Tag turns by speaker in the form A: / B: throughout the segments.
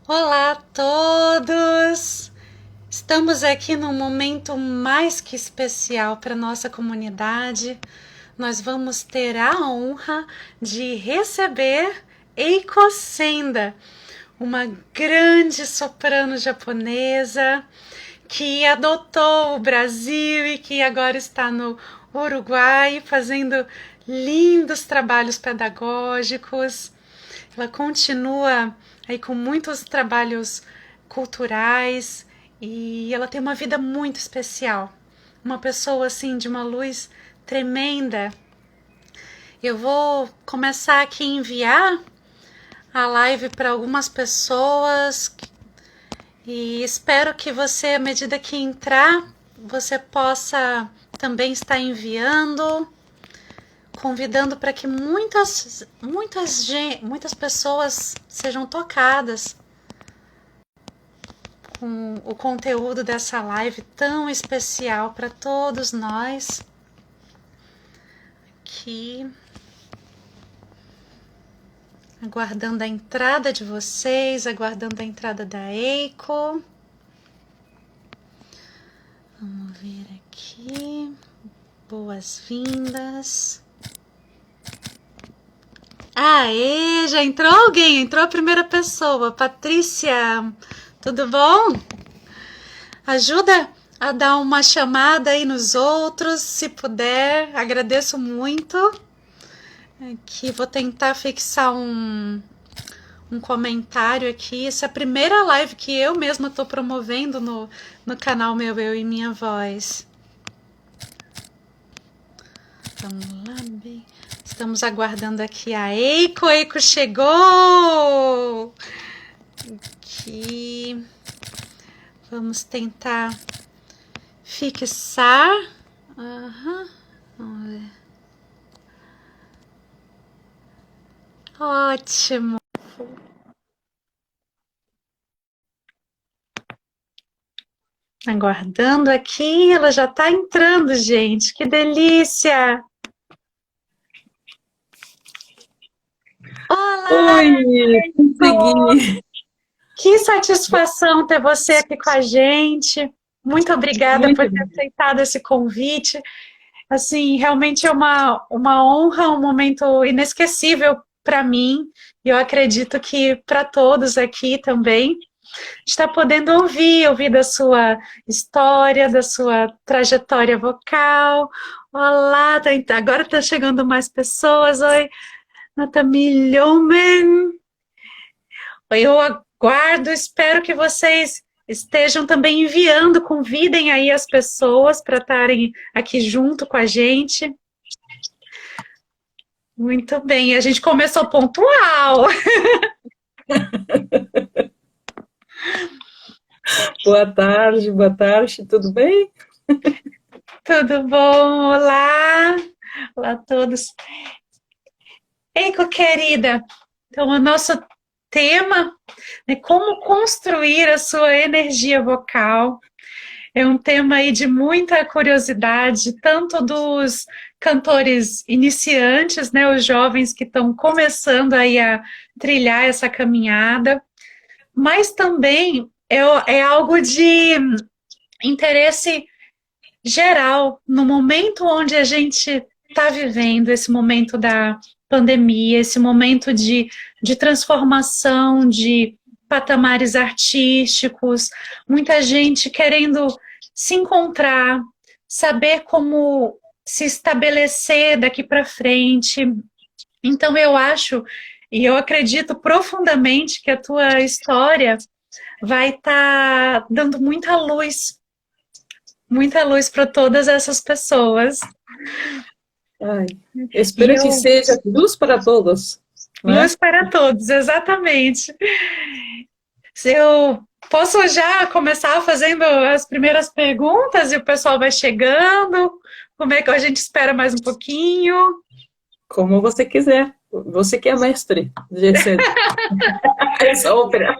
A: Olá a todos! Estamos aqui num momento mais que especial para nossa comunidade. Nós vamos ter a honra de receber Eiko Senda, uma grande soprano japonesa que adotou o Brasil e que agora está no Uruguai fazendo lindos trabalhos pedagógicos. Ela continua aí com muitos trabalhos culturais e ela tem uma vida muito especial. Uma pessoa assim de uma luz tremenda. Eu vou começar aqui a enviar a live para algumas pessoas e espero que você, à medida que entrar, você possa também estar enviando, convidando para que muitas pessoas sejam tocadas com o conteúdo dessa live tão especial para todos nós. Aqui, aguardando a entrada de vocês, aguardando a entrada da Eiko. Vamos ver aqui. Boas-vindas. Aê, já entrou alguém, entrou a primeira pessoa. Patrícia, tudo bom? Ajuda a dar uma chamada aí nos outros, se puder, agradeço muito. Aqui vou tentar fixar um comentário aqui. Essa é a primeira live que eu mesma estou promovendo no canal meu, Eu e Minha Voz. Vamos lá, bem. Estamos aguardando aqui a Eiko. Eiko chegou! Aqui. Vamos tentar fixar. Vamos ver. Ótimo. Aguardando aqui, ela já está entrando, gente. Que delícia! Olá!
B: Oi, consegui.
A: Que satisfação ter você aqui com a gente. Muito obrigada por
B: Muito
A: ter
B: bem.
A: aceitado esse convite. Assim, realmente é uma honra, um momento inesquecível para mim. E eu acredito que para todos aqui também. Está podendo ouvir da sua história, da sua trajetória vocal. Olá, agora está chegando mais pessoas. Oi, Natamilhomen. Eu aguardo, espero que vocês estejam também enviando, convidem aí as pessoas para estarem aqui junto com a gente. Muito bem, a gente começou pontual.
B: Boa tarde, tudo bem?
A: Tudo bom? Olá! Olá a todos. Eiko, querida, então o nosso tema é como construir a sua energia vocal. É um tema aí de muita curiosidade, tanto dos cantores iniciantes, né, os jovens que estão começando aí a trilhar essa caminhada, mas também é algo de interesse geral no momento onde a gente está vivendo, esse momento da pandemia, esse momento de transformação, de patamares artísticos, muita gente querendo se encontrar, saber como se estabelecer daqui para frente. Então eu acho e eu acredito profundamente que a tua história vai estar dando muita luz para todas essas pessoas.
B: Ai,
A: E
B: espero que
A: eu,
B: seja luz para todos, né?
A: luz para todos, exatamente. Se eu posso já começar fazendo as primeiras perguntas e o pessoal vai chegando, como é que a gente espera mais um pouquinho?
B: Como você quiser. Você que é mestre essa ópera.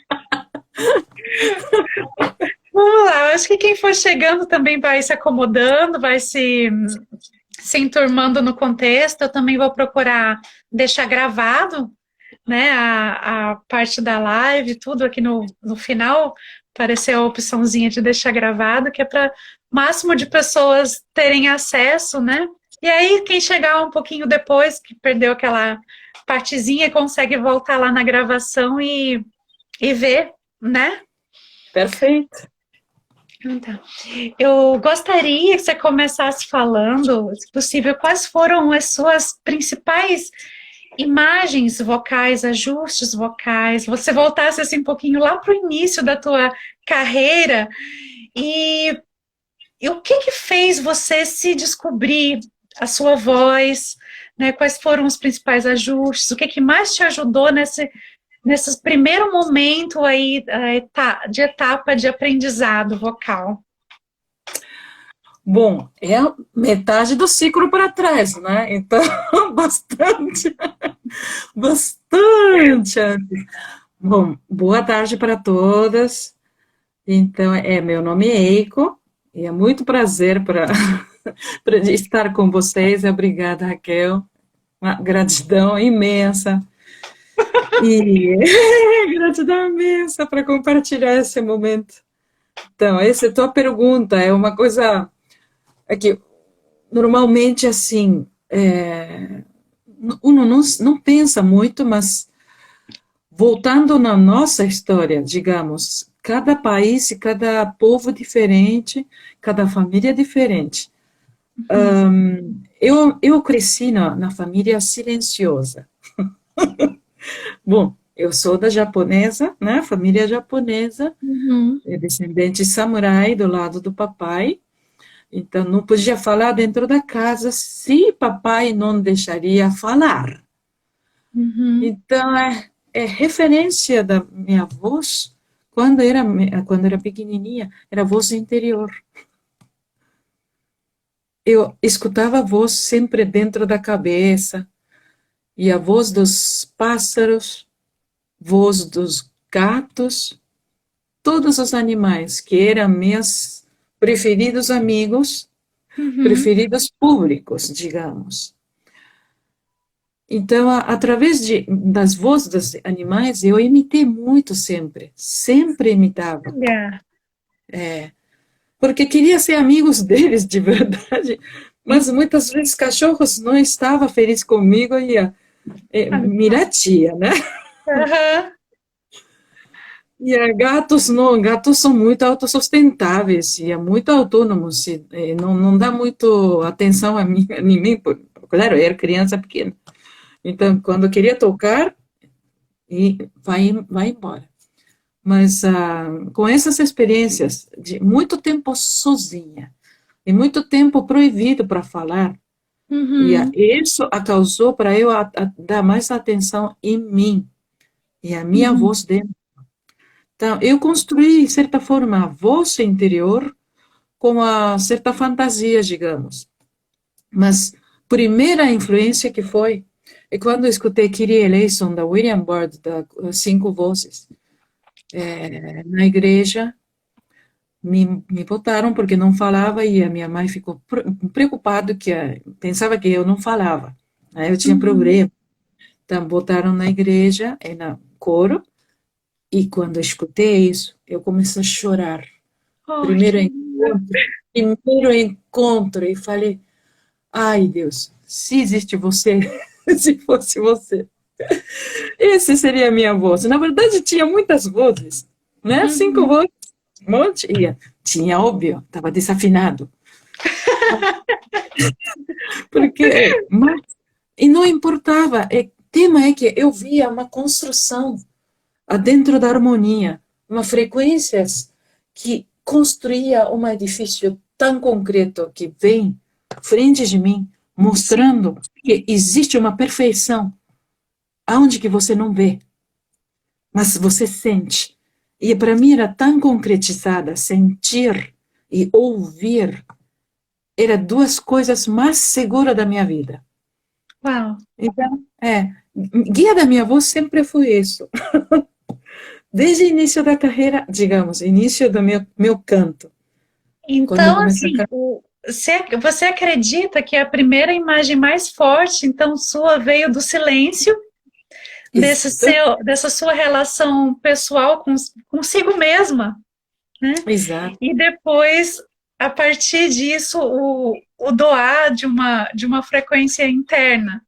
A: Vamos lá, eu acho que quem for chegando também vai se acomodando, vai se enturmando no contexto. Eu também vou procurar deixar gravado né, a parte da live, tudo aqui no final, apareceu a opçãozinha de deixar gravado, que é para o máximo de pessoas terem acesso, né? E aí, quem chegar um pouquinho depois, que perdeu aquela partezinha, consegue voltar lá na gravação e ver, né?
B: Perfeito.
A: Então, eu gostaria que você começasse falando, se possível, quais foram as suas principais imagens vocais, ajustes vocais, você voltasse assim um pouquinho lá para o início da tua carreira e, e o que que fez você se descobrir a sua voz, né? Quais foram os principais ajustes? O que que mais te ajudou nesse primeiro momento aí de etapa de aprendizado vocal?
B: Bom, é a metade do ciclo para trás, né? Então, bastante, bastante antes. Bom, boa tarde para todas. Então, meu nome é Eiko, e é muito prazer para estar com vocês. Obrigada, Raquel. Uma gratidão imensa. E gratidão imensa para compartilhar esse momento. Então, essa tua pergunta é uma coisa que normalmente assim, uno não pensa muito, mas voltando na nossa história, digamos, cada país e cada povo diferente, cada família diferente. Eu cresci na família silenciosa. Bom, eu sou da japonesa, né? Família japonesa,
A: Uhum,
B: descendente samurai do lado do papai. Então, não podia falar dentro da casa se papai não deixaria falar.
A: uhum.
B: Então, é referência da minha voz, quando era pequenininha, era voz interior. Eu escutava a voz sempre dentro da cabeça, e a voz dos pássaros, voz dos gatos, todos os animais que eram meus preferidos amigos,
A: Uhum.
B: preferidos públicos, digamos. Então, através das vozes dos animais, eu imitei muito sempre, sempre imitava,
A: Olha,
B: porque queria ser amigos deles de verdade, mas muitas vezes cachorros não estavam felizes comigo e me latia, né?
A: aham.
B: E gatos não, gatos são muito autossustentáveis e muito autônomos, e não dá muito atenção a mim, claro, eu era criança pequena. Então, quando eu queria tocar, vai embora. Mas com essas experiências de muito tempo sozinha e muito tempo proibido para falar, e
A: Uhum.
B: isso causou para eu dar mais atenção em mim e a minha
A: Uhum.
B: voz dentro. Então, eu construí, de certa forma, a voz interior com uma certa fantasia, digamos. Mas primeira influência que foi é quando eu escutei Kyrie Eleison, da William Byrd, da Cinco Vozes, na igreja. Me botaram porque não falava e a minha mãe ficou preocupada que pensava que eu não falava. Aí eu tinha
A: Uhum.
B: problema. Então botaram na igreja, na coro, e quando eu escutei isso, eu comecei a chorar.
A: Oh,
B: Primeiro
A: que lindo.
B: encontro, primeiro encontro, e falei, ai Deus, se existe você, se fosse você, esse seria a minha voz. Na verdade, tinha muitas vozes, né? Cinco
A: Uhum.
B: vozes, um monte, e tinha, óbvio, estava desafinado. Porque, mas, e não importava, o tema é que eu via uma construção dentro da harmonia, uma frequências que construía um edifício tão concreto que vem à frente de mim,
A: Sim.
B: mostrando que existe uma perfeição aonde que você não vê, mas você sente. E para mim era tão concretizada, sentir e ouvir, era duas coisas mais seguras da minha vida.
A: Uau.
B: Então, guia da minha voz sempre foi isso. Desde o início da carreira, digamos, início do meu canto. Quando eu
A: Então,
B: comecei a
A: assim,
B: cantar.
A: você acredita que a primeira imagem mais forte, então, sua veio do silêncio, dessa sua relação pessoal consigo mesma, né?
B: Exato,
A: E depois, a partir disso, o doar de uma frequência interna.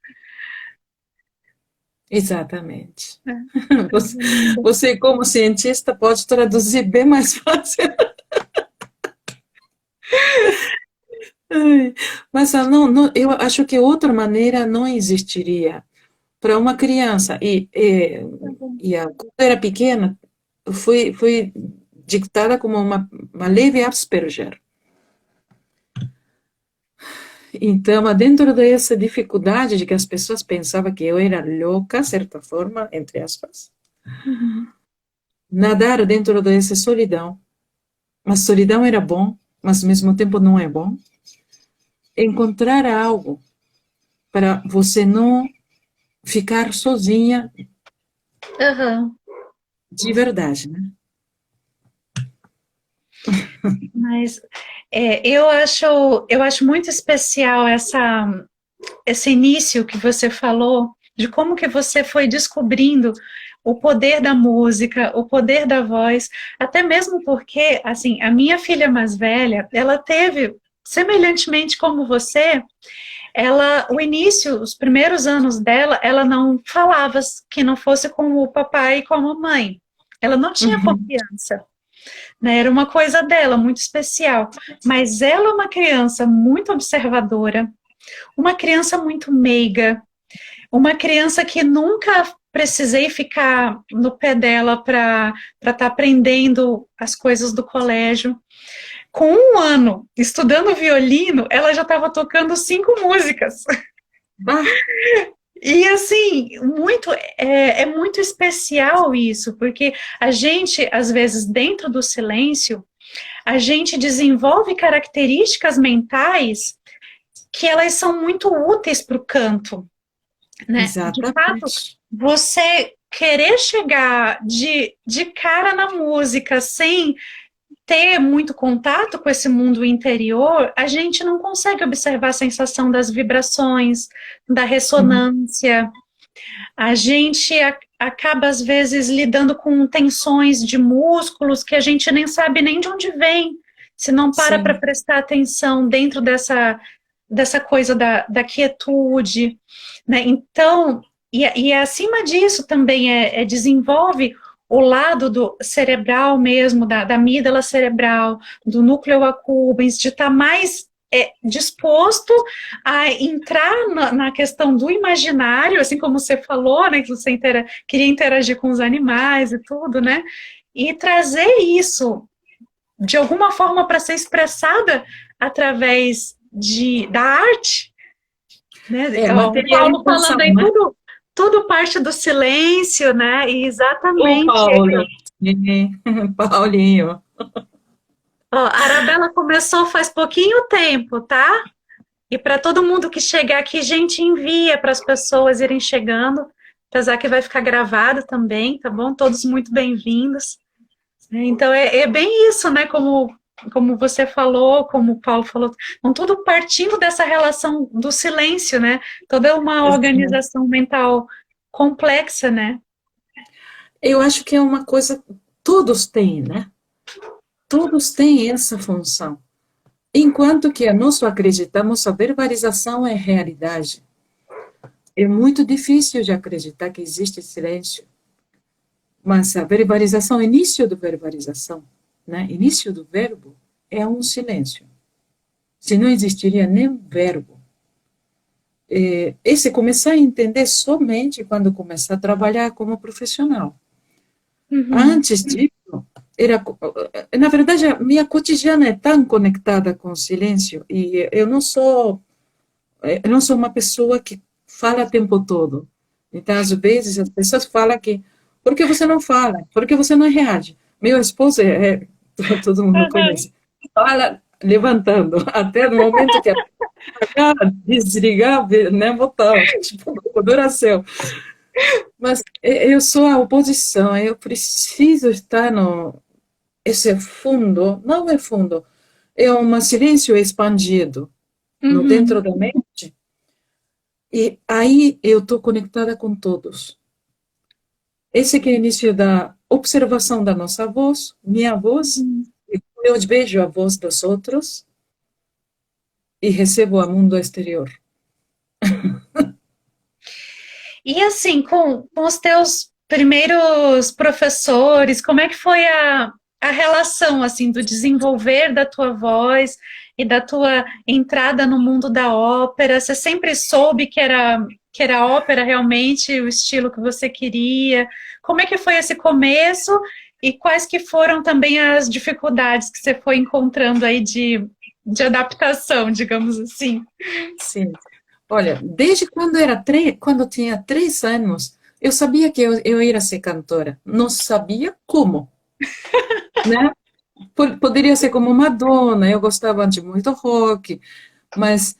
B: exatamente.
A: Né?
B: Você,
A: Coisa linda.
B: você, como cientista, pode traduzir bem mais fácil. Ai, mas eu acho que outra maneira não existiria para uma criança.
A: Tá bom.
B: Quando eu era pequena, fui dictada como uma leve Asperger. Então, dentro dessa dificuldade de que as pessoas pensavam que eu era louca, de certa forma, entre aspas,
A: Uhum.
B: nadar dentro dessa solidão. Mas solidão era bom, mas ao mesmo tempo não é bom. Encontrar algo para você não ficar sozinha
A: Uhum.
B: de verdade, né?
A: Mas eu acho muito especial esse início que você falou, de como que você foi descobrindo o poder da música, o poder da voz, até mesmo porque, assim, a minha filha mais velha, ela teve, semelhantemente como você, o início, os primeiros anos dela, ela não falava que não fosse com o papai e com a mamãe. Ela não tinha
B: Uhum,
A: confiança, né? Era uma coisa dela, muito especial. Mas ela é uma criança muito observadora, uma criança muito meiga, uma criança que nunca precisei ficar no pé dela para estar aprendendo as coisas do colégio. Com um ano estudando violino, ela já estava tocando 5 músicas.
B: bah,
A: E assim, é muito especial isso, porque a gente, às vezes, dentro do silêncio, a gente desenvolve características mentais que elas são muito úteis para o canto, né? De fato,
B: exatamente.
A: você querer chegar de cara na música sem ter muito contato com esse mundo interior, a gente não consegue observar a sensação das vibrações, da
B: Uhum,
A: ressonância. A gente acaba, às vezes, lidando com tensões de músculos que a gente nem sabe nem de onde vem, se não para
B: sim.
A: prestar atenção dentro dessa coisa da quietude, né? Então, e acima disso também desenvolve o lado do cerebral mesmo, da amígdala cerebral, do núcleo accumbens, de estar mais disposto a entrar na questão do imaginário, assim como você falou, né, que você queria interagir com os animais e tudo, né? E trazer isso de alguma forma para ser expressada através da arte, né?
B: É uma
A: O Paulo falando
B: orientação,
A: aí,
B: né?
A: tudo parte do silêncio, né? E
B: Ô,
A: exatamente.
B: Paulo, Paulinho.
A: Ó, a Arabella começou faz pouquinho tempo, tá? E para todo mundo que chegar aqui, gente, envia para as pessoas irem chegando, apesar que vai ficar gravado também, tá bom? Todos muito bem-vindos. Então é bem isso, né? Como você falou, como o Paulo falou, então, tudo partindo dessa relação do silêncio, né? Toda uma organização mental complexa, né?
B: Eu acho que é uma coisa, todos têm, né? Todos têm essa função. Enquanto que nós acreditamos a verbalização é realidade. É muito difícil de acreditar que existe silêncio. Mas a verbalização, o início da verbalização, né? Início do verbo é um silêncio. Se não existiria nem verbo. Esse começar a entender somente quando começar a trabalhar como profissional.
A: Uhum.
B: Antes disso, na verdade, a minha cotidiana é tão conectada com o silêncio e eu não sou uma pessoa que fala o tempo todo. Então, às vezes, as pessoas falam que, por que você não fala? Por que você não reage? Meu esposo todo mundo conhece, fala levantando, até no momento que apagar, desligar, né, botar, tipo, duração. Mas eu sou a oposição, eu preciso estar no esse fundo, não é fundo, é um silêncio expandido no dentro
A: Uhum.
B: da mente, e aí eu estou conectada com todos. Esse que é o início da observação da nossa voz, minha voz,
A: Uhum.
B: e eu vejo a voz dos outros e recebo o mundo exterior.
A: E assim, com os teus primeiros professores, como é que foi a relação assim do desenvolver da tua voz e da tua entrada no mundo da ópera? Você sempre soube que era ópera realmente o estilo que você queria? Como é que foi esse começo e quais que foram também as dificuldades que você foi encontrando aí de adaptação, digamos assim?
B: Sim. Olha, desde quando eu tinha 3 anos, eu sabia que eu ia ser cantora. Não sabia como, né? Poderia ser como Madonna, eu gostava de muito rock, mas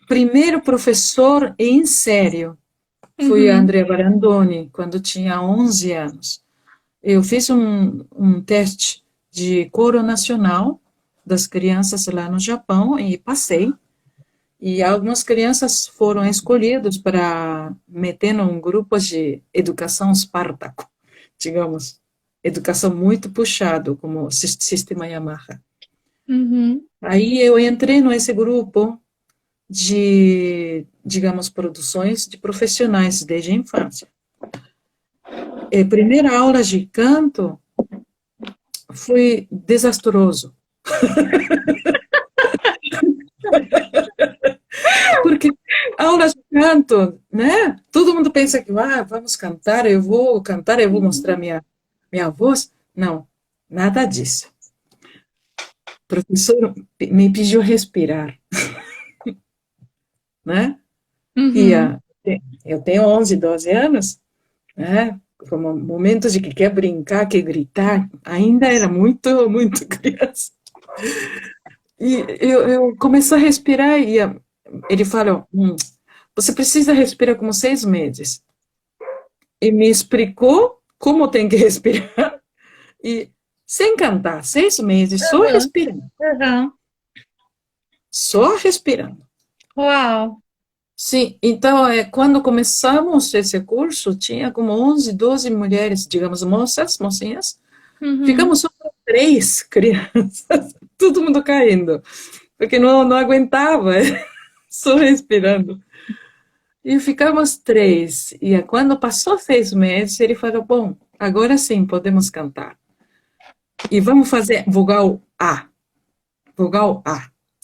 B: primeiro professor em sério foi a
A: Uhum,
B: Andrea Barandoni, quando tinha 11 anos. Eu fiz um teste de coro nacional das crianças lá no Japão e passei. E algumas crianças foram escolhidas para meter num grupo de educação Espartaco, digamos, educação muito puxado, como o sistema Yamaha.
A: uhum.
B: Aí eu entrei nesse grupo de, digamos, produções de profissionais desde a infância. A primeira aula de canto foi desastroso, porque aula de canto, né? Todo mundo pensa que vamos cantar, eu vou mostrar minha voz. Não, nada disso. O professor me pediu respirar, né? E
A: Uhum.
B: eu tenho 11, 12 anos, né? Como momentos de que quer brincar, quer gritar, ainda era muito, muito criança. E eu comecei a respirar e ele falou, você precisa respirar como 6 meses. E me explicou como tem que respirar e sem cantar, 6 meses, só
A: Aham,
B: respirando,
A: aham.
B: só respirando.
A: Uau.
B: Sim, então, quando começamos esse curso, tinha como 11, 12 mulheres, digamos, moças, mocinhas,
A: Uhum.
B: ficamos só com 3 crianças, todo mundo caindo, porque não aguentava, só respirando. E ficamos 3, e quando passou 6 meses, ele falou, bom, agora sim, podemos cantar. E vamos fazer vogal A,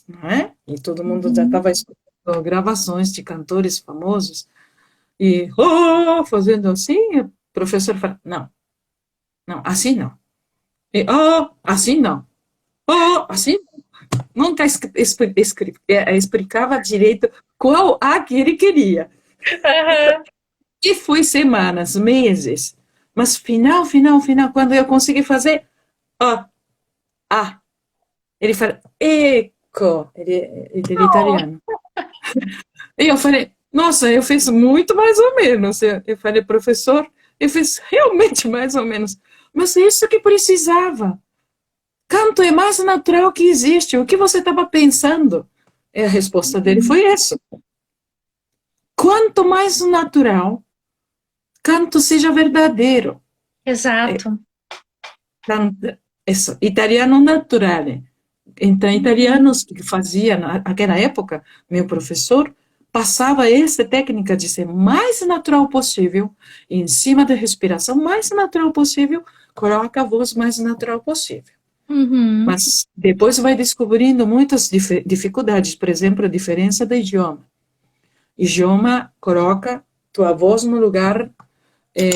B: não é? E todo mundo já
A: Uhum.
B: estava escutando gravações de cantores famosos, e fazendo assim, o professor fala, não, não, assim não. E assim não. Assim não. Nunca explicava direito qual A que ele queria.
A: Aham.
B: E foi semanas, meses, mas final, quando eu consegui fazer ó, A, ele fala, ecco, ele é
A: Oh.
B: italiano. E eu falei, nossa, eu fiz muito mais ou menos. Eu falei, professor, eu fiz realmente mais ou menos. Mas é isso que precisava. Canto é mais natural que existe. O que você estava pensando? E a resposta dele
A: Uhum.
B: foi essa. Quanto mais natural, canto seja verdadeiro. É,
A: Exato.
B: canto, isso, italiano naturale. Então,
A: Uhum.
B: italianos que faziam, naquela época, meu professor passava essa técnica de ser mais natural possível, em cima da respiração mais natural possível, coloca a voz mais natural possível.
A: Uhum.
B: Mas depois vai descobrindo muitas dificuldades, por exemplo, a diferença do idioma. Idioma coloca tua voz no lugar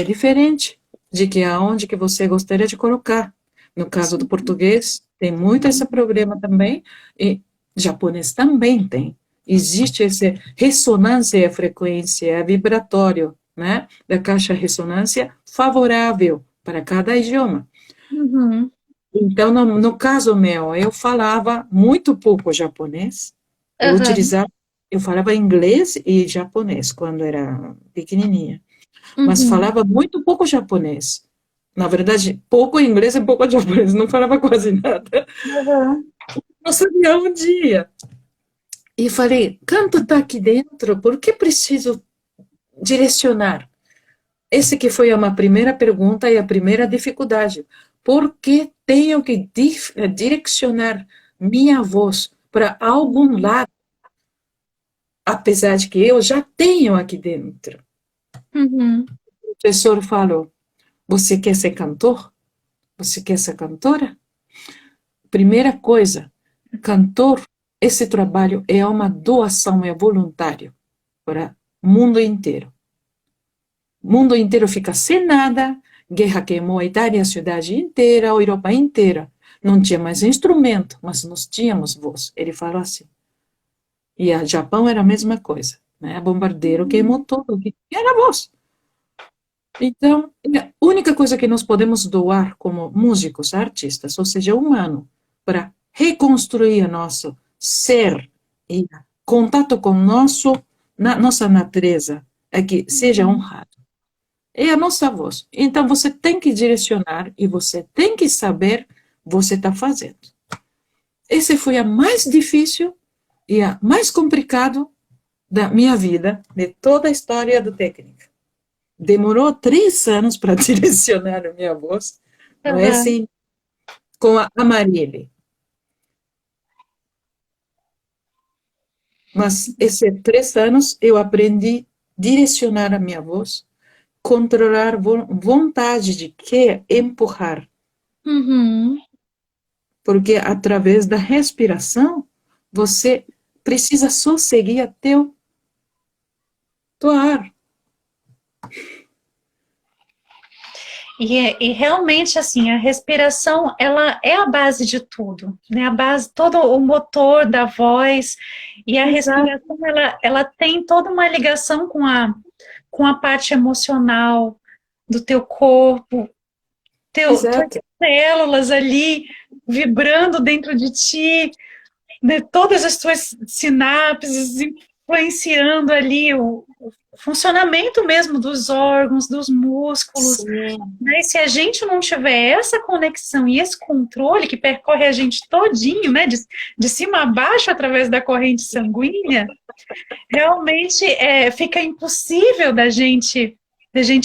B: diferente de que aonde que você gostaria de colocar. No caso do
A: Sim.
B: português, tem muito esse problema também, e japonês também tem. Existe essa ressonância e a frequência vibratório, né, da caixa ressonância favorável para cada idioma.
A: Uhum.
B: Então, no caso meu, eu falava muito pouco japonês,
A: Aham.
B: eu falava inglês e japonês quando era pequenininha, mas
A: Uhum.
B: falava muito pouco japonês. Na verdade, pouco inglês e pouco japonês, não falava quase nada.
A: Aham.
B: Não sabia um dia. E falei, canto está aqui dentro, por que preciso direcionar? esse que foi a primeira pergunta e a primeira dificuldade. Por que tenho que direcionar minha voz para algum lado, apesar de que eu já tenho aqui dentro?
A: Uhum.
B: O professor falou, você quer ser cantor? Você quer ser cantora? Primeira coisa, cantor, esse trabalho é uma doação, é voluntário para o mundo inteiro. O mundo inteiro fica sem nada, guerra queimou a Itália, a cidade inteira, a Europa inteira. Não tinha mais instrumento, mas nós tínhamos voz. Ele falou assim. E a Japão era a mesma coisa, né? Bombardeiro queimou tudo, e era voz. Então, a única coisa que nós podemos doar como músicos, artistas, ou seja, humano, para reconstruir nosso ser e contato com nossa natureza, é que seja honrado. É a nossa voz. Então, você tem que direcionar e você tem que saber você está fazendo. Esse foi a mais difícil e a mais complicado da minha vida, de toda a história do técnica. Demorou 3 anos para direcionar a minha voz, não é
A: Uhum.
B: assim, com a Marielle. Mas esses 3 anos eu aprendi a direcionar a minha voz, controlar vontade de que empurrar,
A: Uhum.
B: porque através da respiração você precisa só seguir até o ar.
A: E realmente, assim, a respiração, ela é a base de tudo, né? A base, todo o motor da voz, e a
B: Exato,
A: respiração, ela tem toda uma ligação com a parte emocional do teu corpo, tuas
B: exato.
A: células ali vibrando dentro de ti, né? Todas as tuas sinapses influenciando ali o funcionamento mesmo dos órgãos, dos músculos,
B: Sim,
A: né? E se a gente não tiver essa conexão e esse controle que percorre a gente todinho, né, de cima a baixo através da corrente sanguínea, realmente fica impossível da gente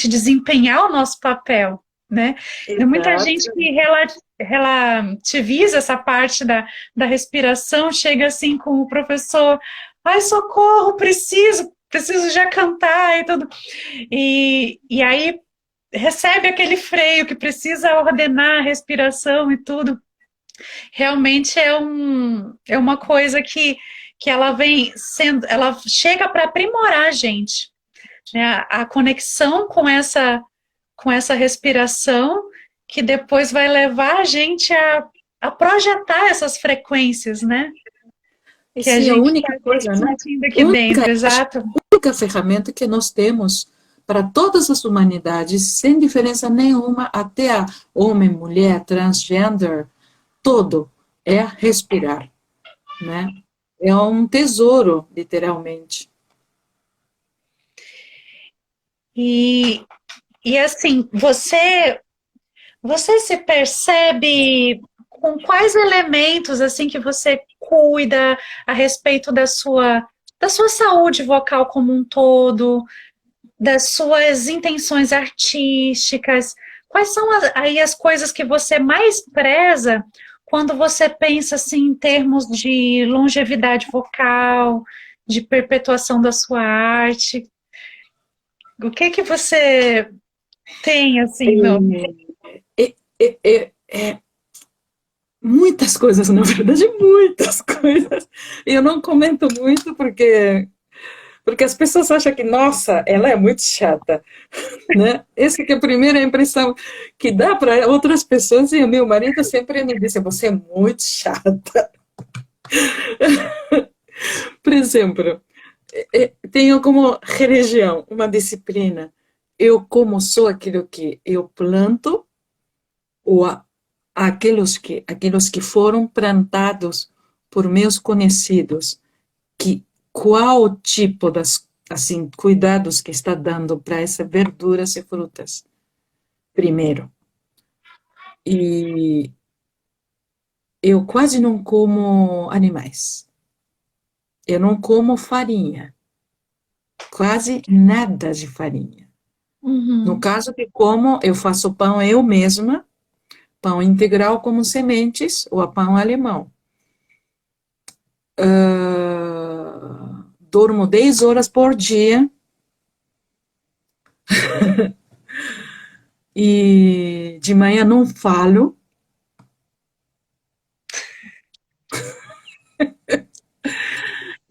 A: desempenhar o nosso papel, né? Tem muita gente
B: exato.
A: que relativiza essa parte da respiração, chega assim com o professor, ai, socorro, preciso já cantar e tudo. E aí recebe aquele freio que precisa ordenar a respiração e tudo. Realmente é uma coisa que ela vem sendo, ela chega para aprimorar a gente, né? A conexão com essa respiração que depois vai levar a gente a projetar essas frequências, né?
B: E
A: Que a
B: sim, a
A: gente
B: única
A: está
B: coisa, né?
A: sentindo aqui
B: Única,
A: dentro, exato.
B: única ferramenta que nós temos para todas as humanidades, sem diferença nenhuma, até a homem, mulher, transgender, todo, é respirar, né? É um tesouro, literalmente.
A: E, e assim, você se percebe com quais elementos assim que você cuida a respeito da sua saúde vocal como um todo, das suas intenções artísticas? Quais são aí as coisas que você mais preza quando você pensa assim em termos de longevidade vocal, de perpetuação da sua arte? O que que você tem assim no...
B: É muitas coisas, na verdade, muitas coisas. E eu não comento muito porque as pessoas acham que, nossa, ela é muito chata, né? Essa que é a primeira impressão que dá para outras pessoas, e o meu marido sempre me disse, você é muito chata. Por exemplo, tenho como religião uma disciplina. Eu como sou aquilo que eu planto, ou aqueles que foram plantados por meus conhecidos, que qual tipo das assim cuidados que está dando para essas verduras e frutas primeiro. E eu quase não como animais. Eu não como farinha, quase nada de farinha. No
A: Uhum.
B: caso de como eu faço pão eu mesma, pão integral como sementes ou a pão alemão. Durmo 10 horas por dia e de manhã não falo.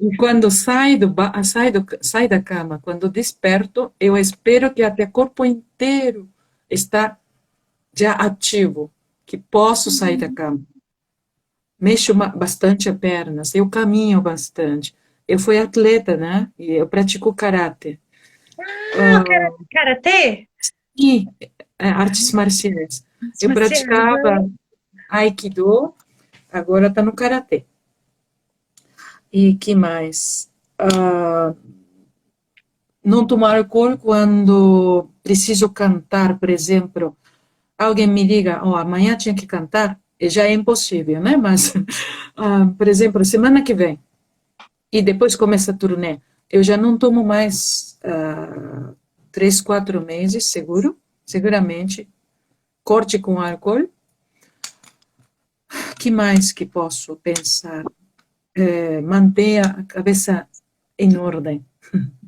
B: E quando sai da cama, quando desperto, eu espero que até o corpo inteiro está já ativo, que posso sair da
A: Uhum.
B: cama. Mexo bastante as pernas, eu caminho bastante. Eu fui atleta, né? E eu pratico karatê.
A: Ah, karatê?
B: E artes marciais.
A: Artes
B: Eu
A: marciais.
B: praticava aikido, agora está no karatê. E que mais? Ah, não tomar álcool quando preciso cantar, por exemplo. Alguém me diga, oh, amanhã tinha que cantar, e já é impossível, né? Mas, por exemplo, semana que vem, e depois começa a turnê, eu já não tomo mais 3, 4 meses, seguramente, corte com álcool. Que mais que posso pensar? Manter a cabeça em ordem.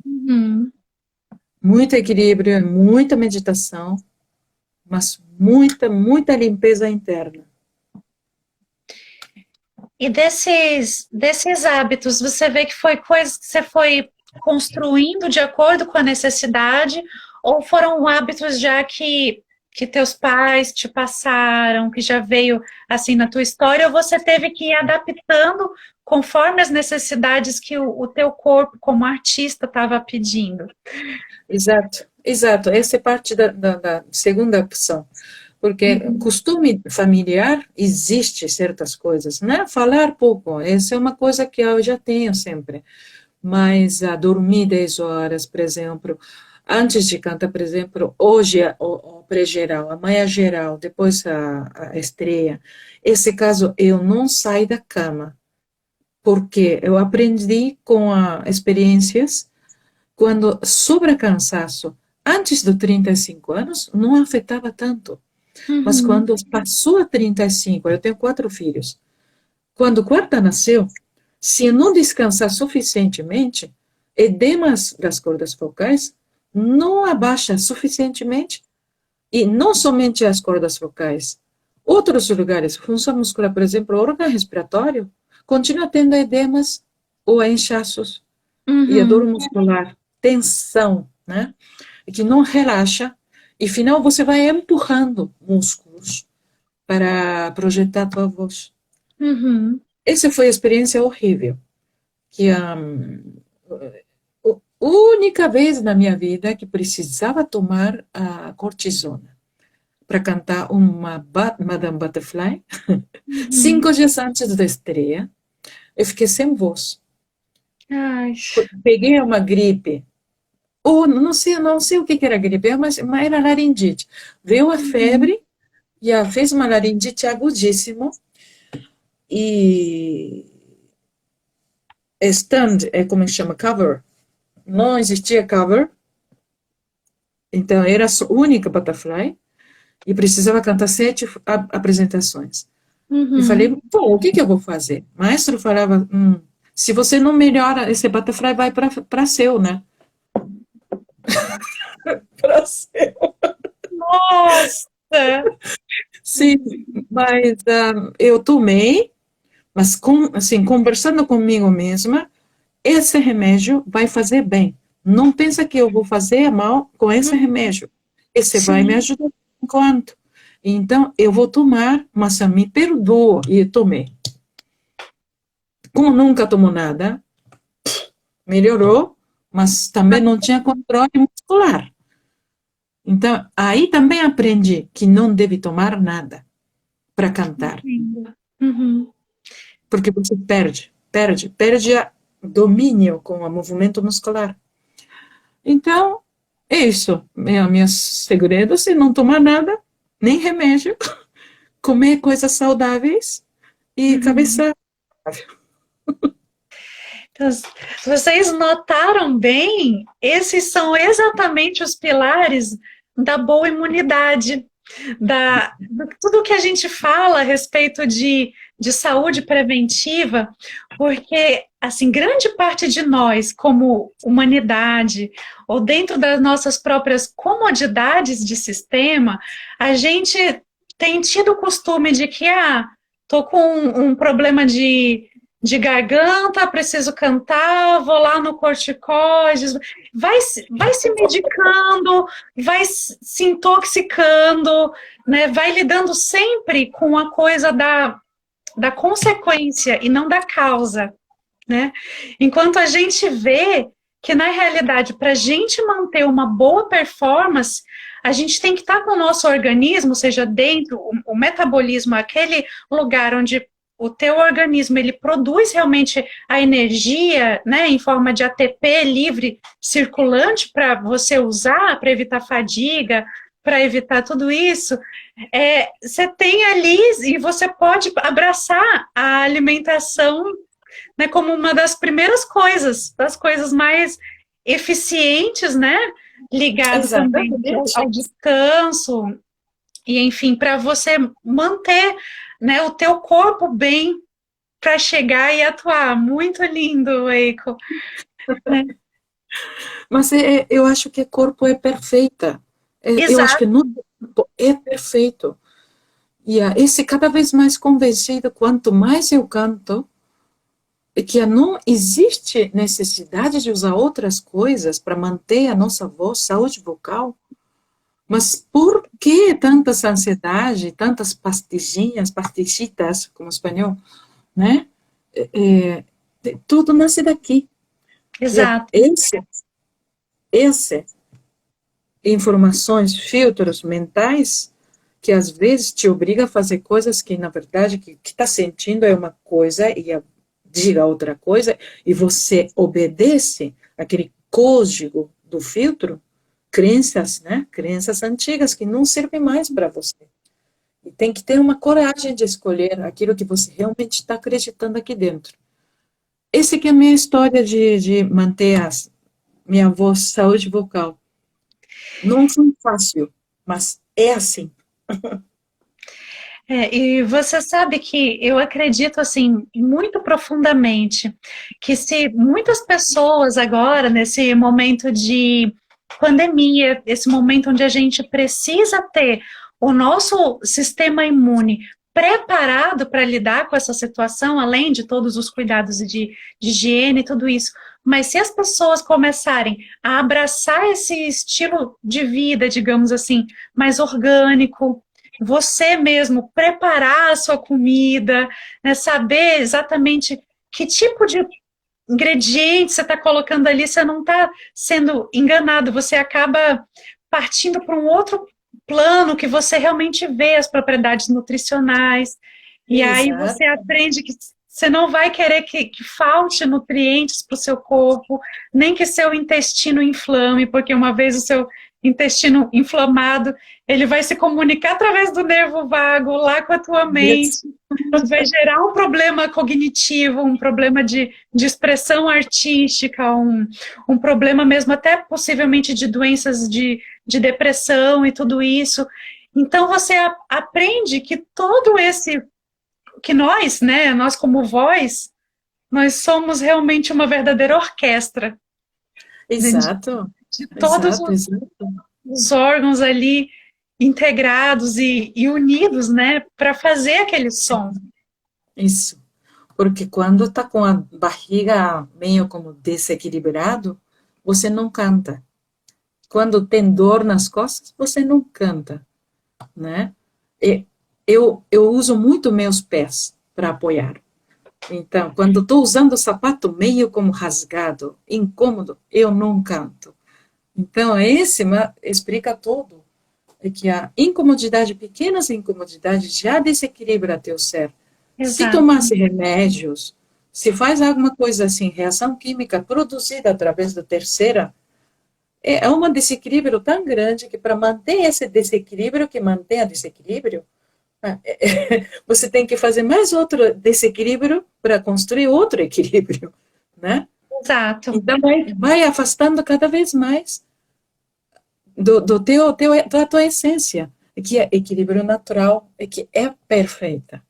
A: Uhum.
B: Muito equilíbrio, muita meditação, mas muita limpeza interna.
A: E desses hábitos, você vê que foi coisas que você foi construindo de acordo com a necessidade, ou foram hábitos já que teus pais te passaram, que já veio assim na tua história, ou você teve que ir adaptando conforme as necessidades que o teu corpo, como artista, estava pedindo?
B: Exato, exato. Essa é parte da segunda opção. Porque
A: Uhum,
B: costume familiar existe certas coisas, né? Falar pouco, essa é uma coisa que eu já tenho sempre. Mas a dormir 10 horas, por exemplo, antes de cantar, por exemplo, hoje o pré-geral, amanhã geral, depois a estreia. Esse caso, eu não saio da cama, porque eu aprendi com as experiências, quando sobre cansaço, antes dos 35 anos, não afetava tanto. Mas
A: uhum,
B: quando passou a 35, eu tenho 4 filhos. Quando o quarto nasceu, se eu não descansar suficientemente, edemas das cordas vocais não abaixa suficientemente, e não somente as cordas vocais, outros lugares, função muscular, por exemplo, o órgão respiratório, continua tendo edemas ou inchaços, e a dor
A: uhum.
B: muscular, tensão, né? E que não relaxa, e final você vai empurrando músculos para projetar a tua voz.
A: Uhum.
B: Essa foi a experiência horrível, que única vez na minha vida que precisava tomar a cortisona para cantar uma Madame Butterfly,
A: Uhum.
B: 5 dias antes da estreia, eu fiquei sem voz.
A: Ai.
B: Peguei uma gripe, ou não sei o que era gripe, mas era laringite. Veio a
A: Uhum.
B: febre, e fez uma laringite agudíssima, e stand, como se chama, cover, não existia cover, então era a única Butterfly, e precisava cantar 7 apresentações. Eu falei,
A: Uhum.
B: bom, o que que eu vou fazer? O maestro falava, se você não melhora, esse Butterfly vai para seu, né? Para seu.
A: Nossa!
B: Sim, mas eu tomei, mas assim, conversando comigo mesma, esse remédio vai fazer bem. Não pensa que eu vou fazer mal com esse
A: Uhum.
B: remédio. Esse vai me
A: Sim.
B: ajudar enquanto. Então, eu vou tomar, mas me perdoa, e tomei. Como nunca tomo nada, melhorou, mas também não tinha controle muscular. Então, aí também aprendi que não deve tomar nada para cantar,
A: Entendo. Uhum.
B: porque você perde domínio com o movimento muscular. Então, é isso. Meus segredos é não tomar nada, nem remédio, comer coisas saudáveis e
A: Uhum.
B: cabeça.
A: Então, se vocês notaram bem, esses são exatamente os pilares da boa imunidade, tudo que a gente fala a respeito de saúde preventiva, porque, assim, grande parte de nós, como humanidade, ou dentro das nossas próprias comodidades de sistema, a gente tem tido o costume de que, tô com um problema de garganta, preciso cantar, vou lá no corticoides, vai se medicando, vai se intoxicando, né? Vai lidando sempre com a coisa da consequência e não da causa, né? Enquanto a gente vê que, na realidade, para a gente manter uma boa performance, a gente tem que estar com o nosso organismo, seja dentro, o metabolismo, aquele lugar onde o teu organismo ele produz realmente a energia, né, em forma de ATP livre circulante para você usar, para evitar fadiga, para evitar tudo isso, você tem ali e você pode abraçar a alimentação, né, como uma das coisas mais eficientes, né, ligado também ao descanso, e enfim, para você manter, né, o teu corpo bem para chegar e atuar. Muito lindo, Eiko. Né?
B: Mas eu acho que o corpo é perfeita. Eu acho que no corpo é perfeito. E esse cada vez mais convencido, quanto mais eu canto, é que não existe necessidade de usar outras coisas para manter a nossa voz, saúde vocal. Mas por que tanta ansiedade, tantas pastilhinhas, pastillitas, como espanhol, né? Tudo nasce daqui.
A: Exato.
B: Esse informações, filtros mentais, que às vezes te obriga a fazer coisas que, na verdade, que está sentindo é uma coisa e diga outra coisa, e você obedece aquele código do filtro, crenças, né? Crenças antigas que não servem mais para você. E tem que ter uma coragem de escolher aquilo que você realmente está acreditando aqui dentro. Essa que é a minha história de manter minha voz, saúde vocal. Não foi fácil, mas é assim.
A: E você sabe que eu acredito, assim, muito profundamente, que se muitas pessoas agora, nesse momento de pandemia, esse momento onde a gente precisa ter o nosso sistema imune preparado para lidar com essa situação, além de todos os cuidados de higiene e tudo isso, mas se as pessoas começarem a abraçar esse estilo de vida, digamos assim, mais orgânico, você mesmo preparar a sua comida, né, saber exatamente que tipo de ingrediente você está colocando ali, você não está sendo enganado, você acaba partindo para um outro plano que você realmente vê as propriedades nutricionais, e
B: Exato.
A: aí você aprende que você não vai querer que falte nutrientes para o seu corpo, nem que seu intestino inflame, porque uma vez o seu intestino inflamado, ele vai se comunicar através do nervo vago lá com a tua mente, vai gerar um problema cognitivo, um problema de expressão artística, um problema mesmo até possivelmente de doenças de depressão e tudo isso. Então você aprende que todo esse, que nós, né, nós como voz, nós somos realmente uma verdadeira orquestra.
B: Exato.
A: De todos os órgãos ali integrados e unidos, né, para fazer aquele som.
B: Isso. Porque quando está com a barriga meio como desequilibrado, você não canta. Quando tem dor nas costas, você não canta, né? Eu uso muito meus pés para apoiar. Então, quando estou usando o sapato meio como rasgado, incômodo, eu não canto. Então, esse explica tudo. É que a incomodidade, pequenas incomodidades, já desequilibra teu ser. Exato. Se tomasse remédios, se faz alguma coisa assim, reação química produzida através da terceira, é um desequilíbrio tão grande que para manter esse desequilíbrio, que mantenha desequilíbrio, você tem que fazer mais outro desequilíbrio para construir outro equilíbrio, né?
A: Exato.
B: Então, vai afastando cada vez mais da tua essência, que é equilíbrio natural, e que é perfeita.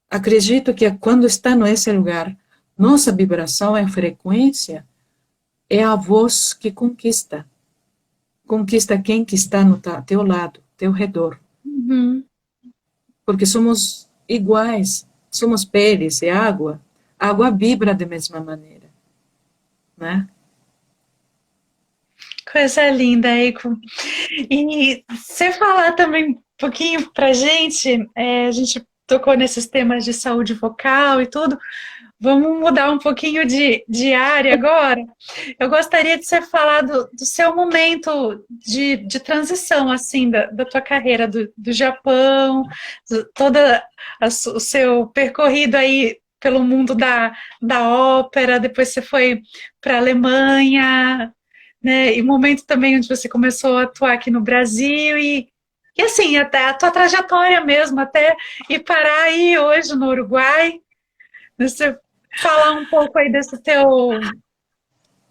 B: Acredito que quando está nesse lugar, nossa vibração é frequência, é a voz que conquista. Conquista quem que está no teu lado, teu redor.
A: Uhum.
B: Porque somos iguais, somos peles e água. A água vibra da mesma maneira, né?
A: Coisa linda, Eiko. E você falar também um pouquinho pra gente, a gente tocou nesses temas de saúde vocal e tudo. Vamos mudar um pouquinho de área agora. Eu gostaria de você falar do seu momento de transição, assim, da tua carreira do Japão, toda o seu percorrido aí pelo mundo da ópera, depois você foi para a Alemanha, né? E momento também onde você começou a atuar aqui no Brasil e assim, até a tua trajetória mesmo, até ir parar aí hoje no Uruguai. Você falar um pouco aí desse teu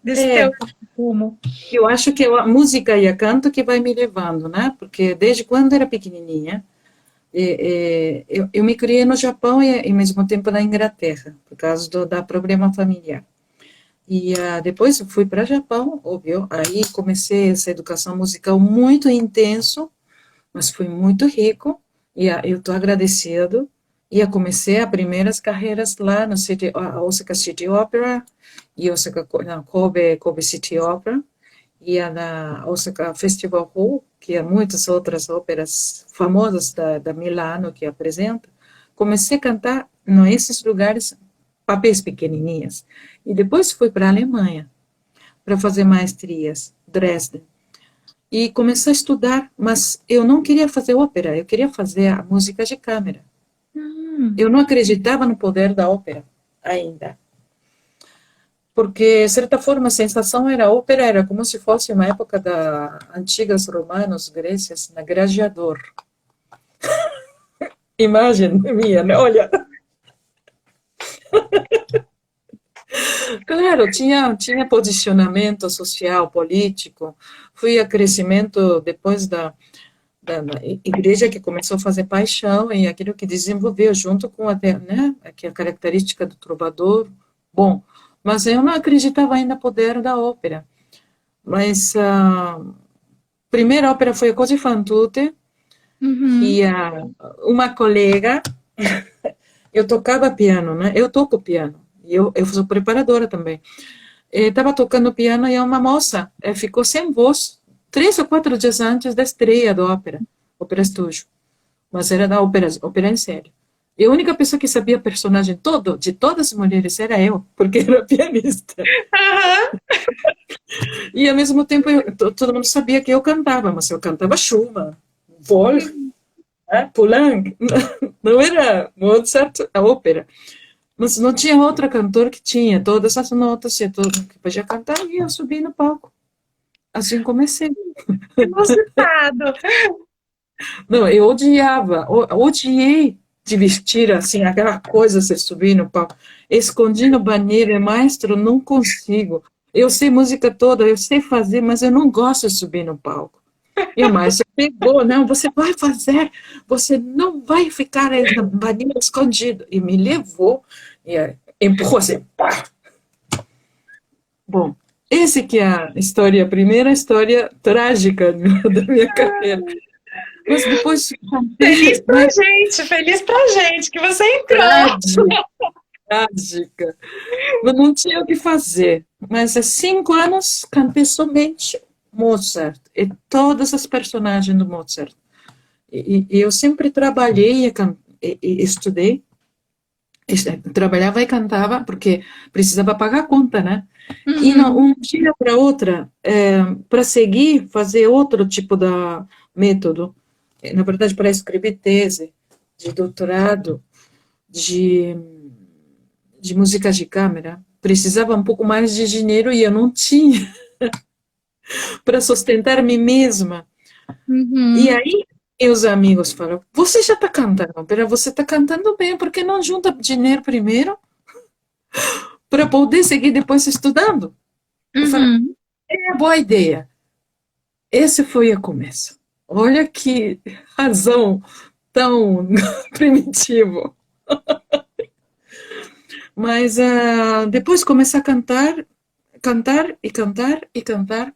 B: É,
A: rumo.
B: eu acho que é a música e a canto que vai me levando, né? Porque desde quando era pequenininha, eu me criei no Japão e ao mesmo tempo na Inglaterra, por causa da problema familiar. E depois eu fui para o Japão, óbvio, aí comecei essa educação musical muito intenso, mas foi muito rico, e eu estou agradecido. E eu comecei as primeiras carreiras lá no Osaka City Opera, e Osaka, na Kobe City Opera, e na Osaka Festival Hall, que há muitas outras óperas famosas da Milano que apresenta. Comecei a cantar nesses lugares, papéis pequenininhos. E depois fui para a Alemanha para fazer maestrias, Dresden. E comecei a estudar, mas eu não queria fazer ópera, eu queria fazer a música de câmara.
A: Hum,
B: Eu não acreditava no poder da ópera ainda. Porque, de certa forma, a sensação era a ópera era como se fosse uma época da antigas romanos, Grécias, na Gladiador. Imagem minha, né? Olha. Claro, tinha posicionamento social, político. Fui a crescimento depois da igreja que começou a fazer paixão e aquilo que desenvolveu junto com né, a característica do trovador. Bom, mas eu não acreditava ainda no poder da ópera. Mas a primeira ópera foi Così fan tutte,
A: uhum.
B: e uma colega, eu tocava piano, né? Eu toco piano, e eu sou preparadora também. Estava tocando piano e uma moça ficou sem voz 3 ou 4 dias antes da estreia da ópera, Ópera Estúdio. Mas era da ópera em série. E a única pessoa que sabia personagem todo, de todas as mulheres, era eu, porque era pianista.
A: Aham.
B: E ao mesmo tempo todo mundo sabia que eu cantava, mas eu cantava Schumann, Wolf, né, Poulenc, não era Mozart, a ópera. Mas não tinha outra cantora que tinha todas as notas e tudo que podia cantar, e eu subi no palco. Assim comecei.
A: Inusitado.
B: Não, eu odiava, odiei de vestir assim, aquela coisa, você subir no palco. Escondi no banheiro, maestro, não consigo. Eu sei música toda, eu sei fazer, mas eu não gosto de subir no palco. E o maestro pegou, não, você vai fazer, você não vai ficar aí no banheiro escondido. E me levou, e empurrou assim, pá. Bom, esse que é a história, a primeira história trágica da minha carreira. Mas depois contei, né,
A: Feliz pra gente que você entrou.
B: trágica, trágica. Eu não tinha o que fazer. Mas há 5 anos cantei somente Mozart e todas as personagens do Mozart. E eu sempre trabalhei e estudei, trabalhava e cantava porque precisava pagar a conta, né? E não,
A: Uhum.
B: um dia para outra, para seguir, fazer outro tipo de método, na verdade, para escrever tese de doutorado de, de música de câmara, precisava um pouco mais de dinheiro e eu não tinha para sustentar a mim mesma. E
A: Uhum.
B: aí, meus amigos falaram: Você já está cantando, pero você está cantando bem, por que não junta dinheiro primeiro para poder seguir depois estudando. Eu falei,
A: Uhum.
B: é boa ideia. Esse foi o começo. Olha que razão tão primitivo. Mas depois comecei a cantar, cantar e cantar e cantar.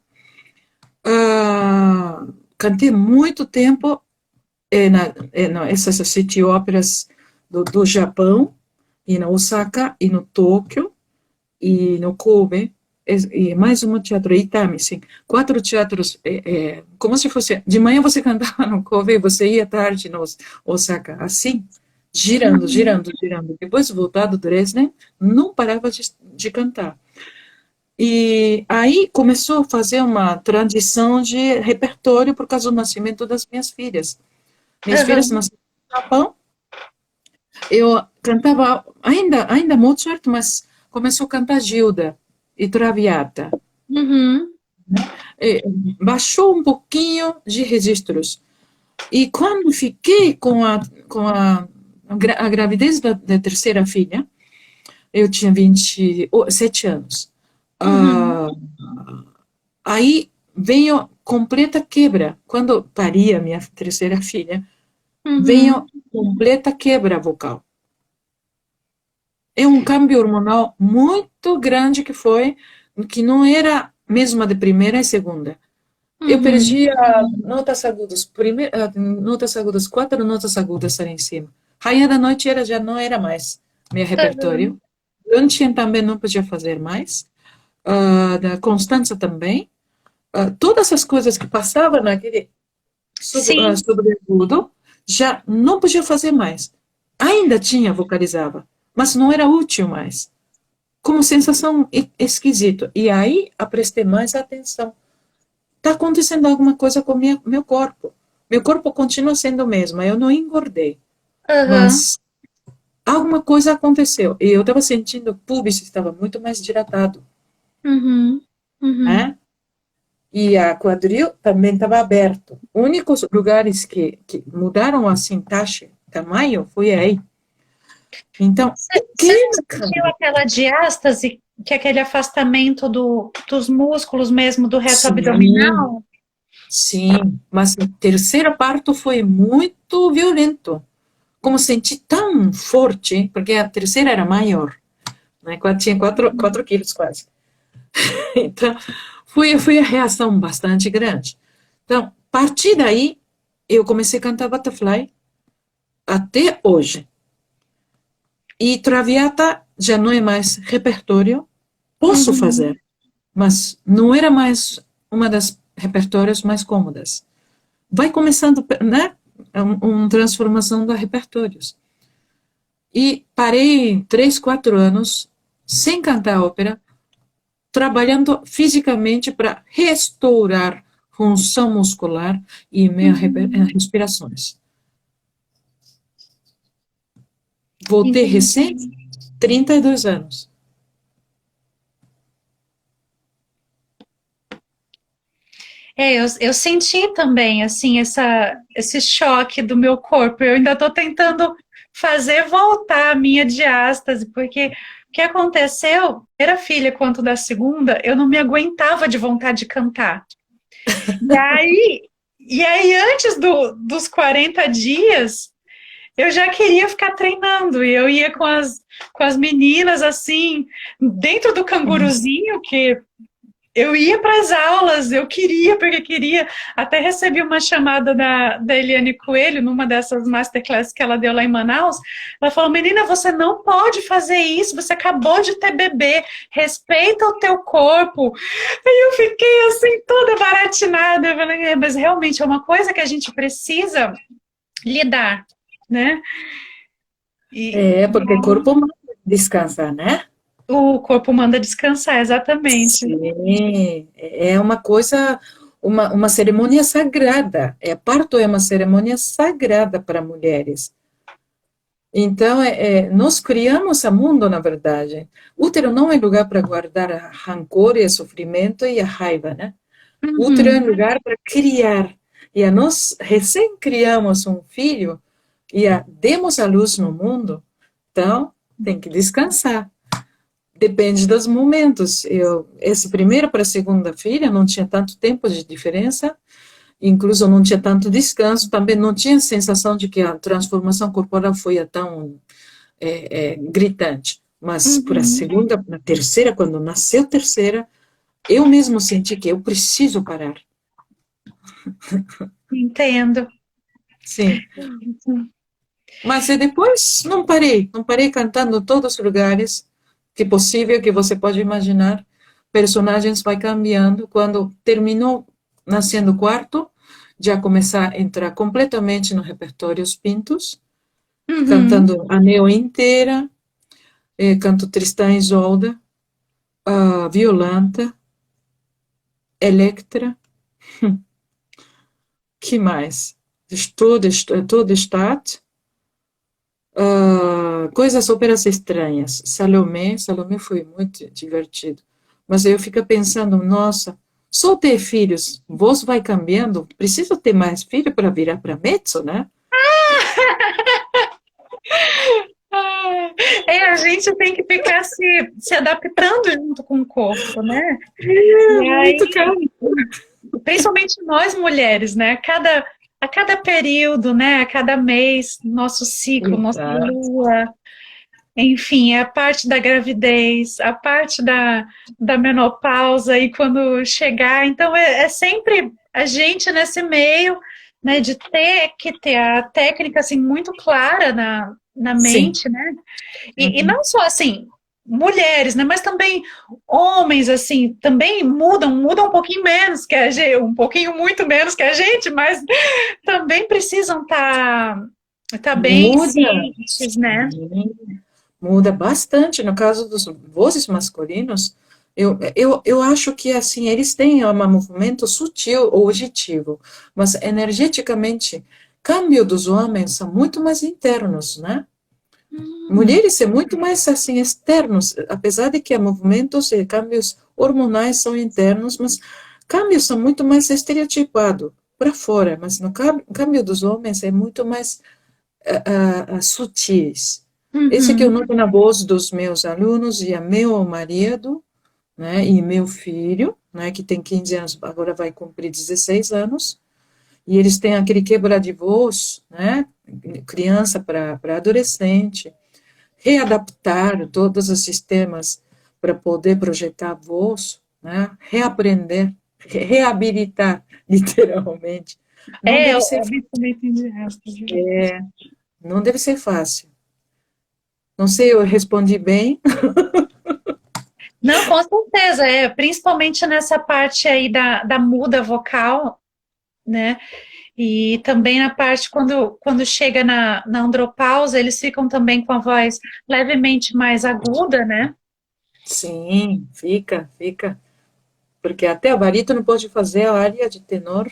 B: Cantei muito tempo essas sete óperas do Japão, e na Osaka, e no Tóquio, e no Kobe, e mais um teatro, Itami, sim. 4 teatros, como se fosse, de manhã você cantava no Kobe, você ia à tarde no Osaka, assim, girando,
A: Uhum.
B: girando, girando. Depois, voltado do Dresden, não parava de cantar. E aí começou a fazer uma transição de repertório por causa do nascimento das minhas filhas. Minhas filhas
A: Uhum.
B: nasceram no Japão, eu cantava ainda Mozart, mas começou a cantar Gilda e Traviata.
A: Uhum.
B: E baixou um pouquinho de registros. E quando fiquei com a gravidez da terceira filha, eu tinha 27 anos.
A: Uhum.
B: Ah, aí veio completa quebra. Quando pari a minha terceira filha, veio
A: Uhum.
B: completa quebra vocal. É um câmbio hormonal muito grande que não era mesmo de primeira e segunda. Eu
A: Uhum.
B: perdi notas agudas, notas agudas, 4 notas agudas ali em cima. Rainha da Noite já não era mais meu repertório.
A: Uhum.
B: Lunchen também não podia fazer mais. Da Constança também. Todas as coisas que passavam naquele
A: Sim.
B: sobretudo, já não podia fazer mais. Ainda tinha, vocalizava, mas não era útil mais. Como sensação esquisita. E aí, eu prestei mais atenção. Está acontecendo alguma coisa com meu corpo. Meu corpo continua sendo o mesmo, eu não engordei,
A: Uhum.
B: mas alguma coisa aconteceu. E eu estava sentindo que o pubis estava muito mais dilatado,
A: Uhum. Uhum.
B: né? E a quadril também estava aberto. Únicos lugares que mudaram assim, tamanho, foi aí. Então,
A: Você
B: pequeno
A: sentiu
B: câmbio.
A: aquela diástase, que é aquele afastamento dos músculos mesmo do reto
B: Sim,
A: abdominal?
B: sim. Mas o terceiro parto foi muito violento. Como senti tão forte, porque a terceira era maior, né? Tinha 4 quilos quase. Então, foi a reação bastante grande. Então, a partir daí, eu comecei a cantar Butterfly até hoje. E Traviata já não é mais repertório, posso
A: Uhum.
B: fazer, mas não era mais uma das repertórios mais cômodas. Vai começando, né? Uma transformação dos repertórios. E parei 3, 4 anos sem cantar ópera, trabalhando fisicamente para restaurar função muscular e minhas
A: Uhum.
B: respirações. Voltei recente,
A: Entendi.
B: 32 anos.
A: Eu senti também, assim, esse choque do meu corpo. Eu ainda estou tentando fazer voltar a minha diástase, porque o que aconteceu, primeira filha quanto da segunda, eu não me aguentava de vontade de cantar. E aí, antes dos 40 dias, eu já queria ficar treinando. E eu ia com as meninas, assim, dentro do canguruzinho, que eu ia para as aulas, eu queria, porque queria. Até recebi uma chamada da Eliane Coelho, numa dessas masterclasses que ela deu lá em Manaus. Ela falou: Menina, você não pode fazer isso, você acabou de ter bebê, respeita o teu corpo. Aí eu fiquei assim, toda baratinada. Eu falei: mas realmente é uma coisa que a gente precisa lidar, né? E
B: Porque o corpo descansa, né?
A: o corpo manda descansar, exatamente.
B: Sim, é uma coisa, uma cerimônia sagrada. Parto é uma cerimônia sagrada para mulheres. Então, nós criamos o mundo, na verdade. Útero não é lugar para guardar rancor e sofrimento e a raiva, né? Útero é
A: Uhum.
B: lugar para criar. E nós recém criamos um filho e demos a luz no mundo, então tem que descansar. depende dos momentos. Esse primeiro para a segunda filha não tinha tanto tempo de diferença, incluso não tinha tanto descanso, também não tinha a sensação de que a transformação corporal foi tão gritante. Mas para a
A: Uhum.
B: segunda, na terceira, quando nasceu a terceira, eu mesmo senti que eu preciso parar.
A: Entendo.
B: Sim. Mas depois não parei cantando em todos os lugares que é possível, que você pode imaginar. Personagens vai cambiando. Quando terminou nascendo o quarto, já começar a entrar completamente no repertório Os Pintos,
A: Uhum.
B: cantando a Neo inteira, canto Tristã e Isolda, a Violanta, Electra, que mais? Todo Stadt, coisas, óperas estranhas. Salomé foi muito divertido. Mas eu fico pensando, nossa, só ter filhos, voz vai cambiando, preciso ter mais filho para virar para mezzo, né?
A: Ah, a gente tem que ficar se adaptando junto com o corpo, né?
B: É
A: E
B: muito
A: aí,
B: caro.
A: principalmente nós mulheres, né? A cada período, né? A cada mês, nosso ciclo, nossa
B: Exato.
A: lua, enfim, é a parte da gravidez, a parte da menopausa e quando chegar. Então, é sempre a gente nesse meio, né? De ter que ter a técnica assim muito clara na
B: Sim.
A: mente, né? E
B: Uhum.
A: não só assim, mulheres, né? Mas também homens, assim, também mudam um pouquinho menos que a gente, um pouquinho muito menos que a gente, mas também precisam tá bem
B: Muda.
A: cientes, né?
B: Muda bastante. No caso dos vozes masculinos, eu acho que assim eles têm um movimento sutil ou objetivo, mas energeticamente, câmbio dos homens são muito mais internos, né?
A: Hum,
B: Mulheres é muito mais assim externos, apesar de que há movimentos e câmbios hormonais são internos, mas câmbios são muito mais estereotipados para fora, mas no câmbio dos homens é muito mais sutis. Esse que eu
A: uhum.
B: noto na voz dos meus alunos e a meu marido, né, e meu filho, né, que tem 15 anos, agora vai cumprir 16 anos, e eles têm aquele quebra de voz, né, criança para adolescente, readaptar todos os sistemas para poder projetar a voz, né, reaprender, reabilitar, literalmente. Não
A: É,
B: deve
A: eu
B: ser,
A: também entendi essa.
B: não deve ser fácil. Não sei, eu respondi bem.
A: Não, com certeza, principalmente nessa parte aí da muda vocal, né? E também na parte quando chega na andropausa, eles ficam também com a voz levemente mais aguda, né?
B: Sim, fica. Porque até o barítono pode fazer a área de tenor.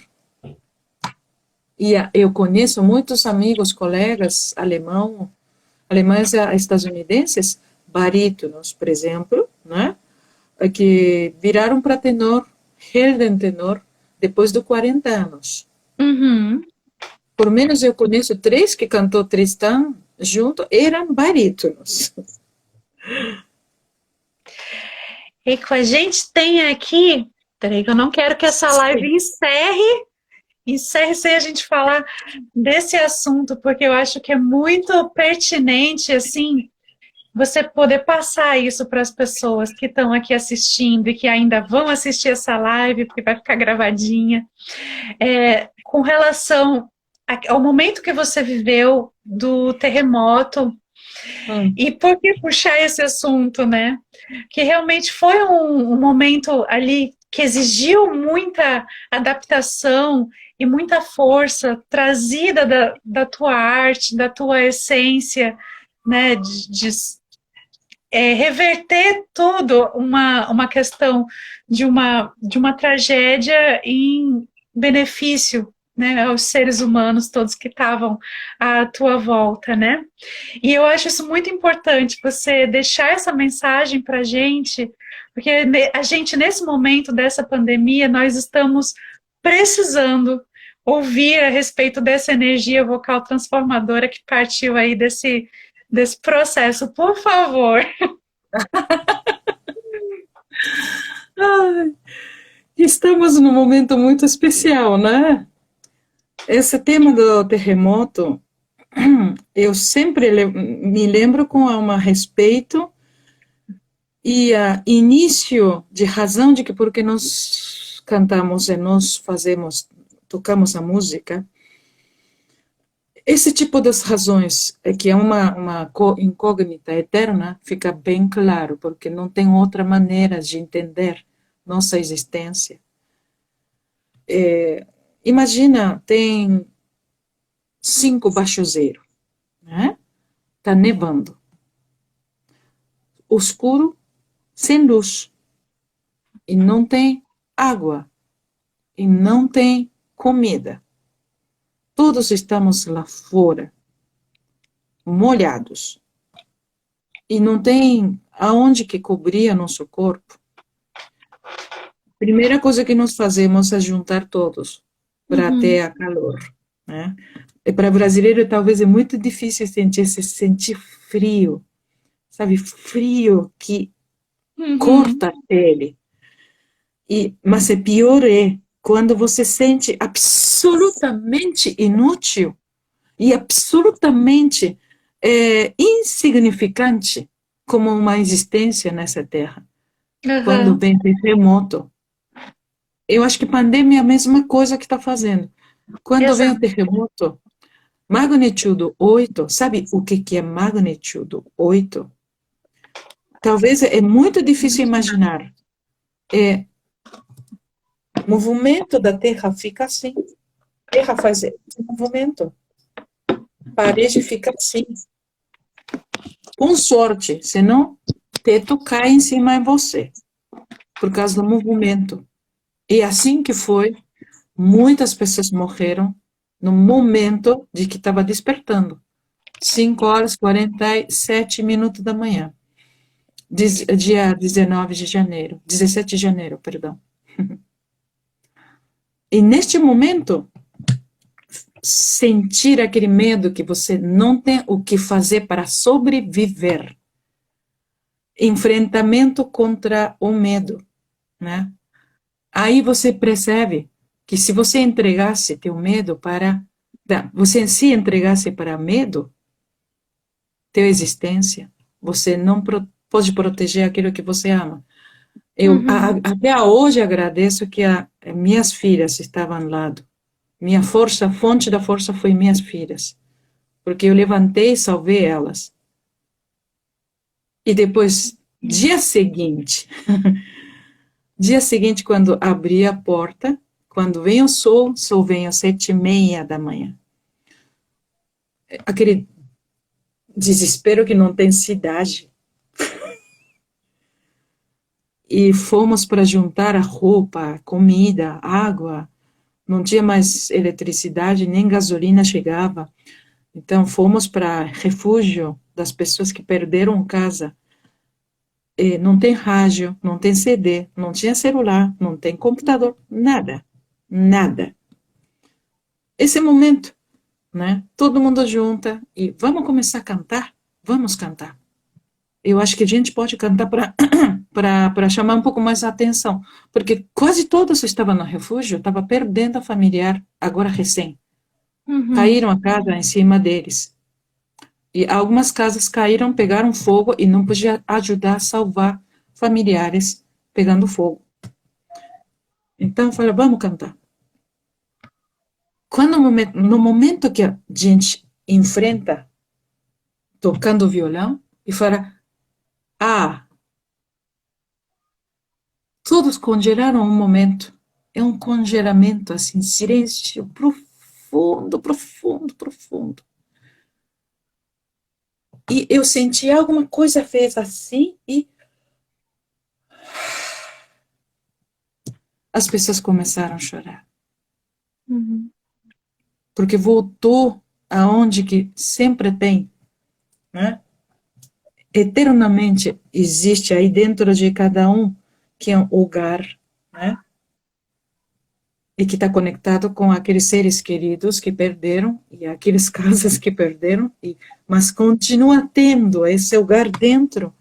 B: E eu conheço muitos amigos, colegas alemães e estadunidenses, barítonos, por exemplo, né, que viraram para tenor, tenor, depois de 40 anos.
A: Uhum.
B: Por menos eu conheço três que cantou Tristan junto, eram barítonos.
A: E com a gente tem aqui, peraí, que eu não quero que essa live
B: Sim.
A: encerre sem a gente falar desse assunto, porque eu acho que é muito pertinente, assim, você poder passar isso para as pessoas que estão aqui assistindo e que ainda vão assistir essa live, porque vai ficar gravadinha, com relação ao momento que você viveu do terremoto.
B: Hum,
A: E por que puxar esse assunto, né? Que realmente foi um momento ali que exigiu muita adaptação e muita força trazida da tua arte, da tua essência, né? De reverter tudo uma questão de uma tragédia em benefício, né, aos seres humanos todos que estavam à tua volta, né? E eu acho isso muito importante, você deixar essa mensagem para a gente, porque a gente, nesse momento dessa pandemia, nós estamos precisando ouvir a respeito dessa energia vocal transformadora que partiu aí desse processo. Por favor.
B: Ai, estamos num momento muito especial, né? Esse tema do terremoto, eu sempre me lembro com um respeito e início de razão de que porque nós cantamos e nós fazemos, tocamos a música, esse tipo das razões, que é uma incógnita eterna, fica bem claro, porque não tem outra maneira de entender nossa existência. Imagina, tem 5 baixo zero, né? Tá nevando, escuro, sem luz, e não tem água, e não tem comida. Todos estamos lá fora, molhados, e não tem aonde que cobrir nosso corpo. Primeira coisa que nós fazemos é juntar todos para ter a calor, né? E para brasileiro talvez é muito difícil sentir frio, sabe, frio que corta a pele. Mas é pior quando você sente absolutamente inútil e absolutamente insignificante como uma existência nessa terra. Quando vem terremoto. Eu acho que pandemia é a mesma coisa que está fazendo. Quando vem o terremoto, magnitude 8, sabe o que é magnitude 8? Talvez é muito difícil imaginar. O movimento da Terra fica assim. A Terra faz esse movimento. A parede fica assim. Com sorte, senão o teto cai em cima de você, por causa do movimento. E assim que foi, muitas pessoas morreram no momento de que estava despertando. 5h47 da manhã. Dia 19 de janeiro. 17 de janeiro, perdão. E neste momento, sentir aquele medo que você não tem o que fazer para sobreviver. Enfrentamento contra o medo, né? Aí você percebe que se você entregasse teu medo você se entregasse para medo, tua existência, você não pode proteger aquilo que você ama. Eu até hoje agradeço que minhas filhas estavam ao lado. Minha força, a fonte da força foi minhas filhas, porque eu levantei e salvei elas. E depois, dia seguinte, quando abri a porta, quando vem o sol vem às 7h30 da manhã. Aquele desespero que não tem cidade. E fomos para juntar a roupa, comida, água. Não tinha mais eletricidade, nem gasolina chegava. Então, fomos para refúgio das pessoas que perderam casa. E não tem rádio, não tem CD, não tinha celular, não tem computador, nada. Nada. Esse momento, né? Todo mundo junta e vamos começar a cantar? Vamos cantar. Eu acho que a gente pode cantar para chamar um pouco mais a atenção, porque quase todos estavam no refúgio, estavam perdendo a familiar, agora recém. Caíram a casa em cima deles. E algumas casas caíram, pegaram fogo e não podia ajudar a salvar familiares pegando fogo. Então, eu falei, vamos cantar. No momento que a gente enfrenta tocando violão e fala, todos congelaram um momento. É um congelamento, assim, silêncio profundo, profundo, profundo. E eu senti alguma coisa fez assim e as pessoas começaram a chorar. Porque voltou aonde que sempre tem, né? Eternamente existe aí dentro de cada um que é um lugar, né? E que está conectado com aqueles seres queridos que perderam e aqueles casas que perderam, mas continua tendo esse lugar dentro